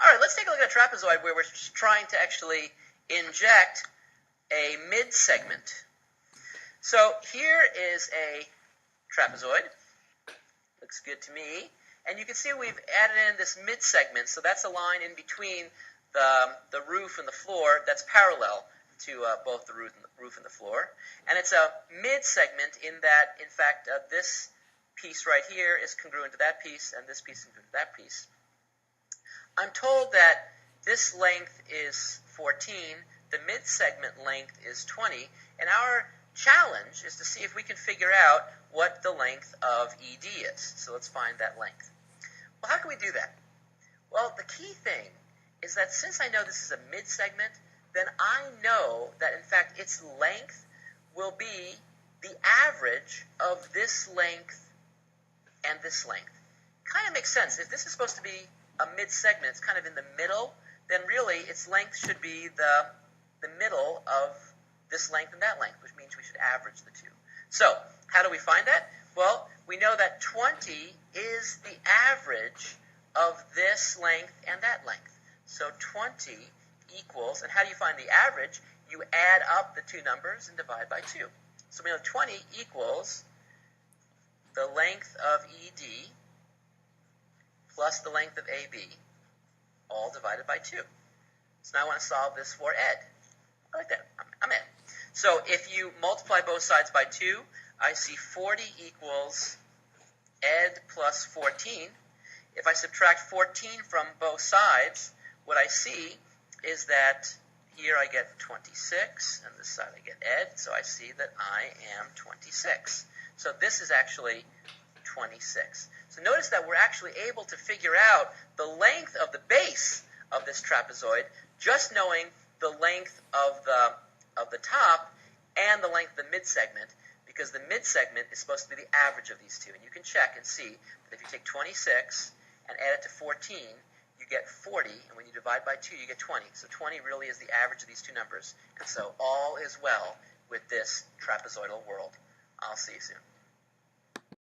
All right, let's take a look at a trapezoid where we're trying to actually inject a mid-segment. So here is a trapezoid. Looks good to me. And you can see we've added in this mid-segment. So that's a line in between the roof and the floor that's parallel to both the roof and the floor. And it's a mid-segment in that, in fact, this piece right here is congruent to that piece, and this piece is congruent to that piece. I'm told that this length is 14, the mid-segment length is 20, and our challenge is to see if we can figure out what the length of ED is. So let's find that length. Well, how can we do that? Well, the key thing is that since I know this is a mid-segment, then I know that, in fact, its length will be the average of this length and this length. Kind of makes sense. If this is supposed to be a mid-segment, it's kind of in the middle, then really its length should be the middle of this length and that length, which means we should average the two. So, how do we find that? Well, we know that 20 is the average of this length and that length. So 20 equals, and how do you find the average? You add up the two numbers and divide by 2. So we know 20 equals the length of ED plus the length of AB, all divided by 2. So now I want to solve this for Ed. I like that. I'm in. So if you multiply both sides by 2, I see 40 equals Ed plus 14. If I subtract 14 from both sides, what I see is that here I get 26, and this side I get Ed, so I see that I am 26. So this is actually 26. So notice that we're actually able to figure out the length of the base of this trapezoid just knowing the length of the top and the length of the mid-segment, because the mid-segment is supposed to be the average of these two. And you can check and see that if you take 26 and add it to 14, you get 40, and when you divide by 2, you get 20. So 20 really is the average of these two numbers. And so all is well with this trapezoidal world. I'll see you soon.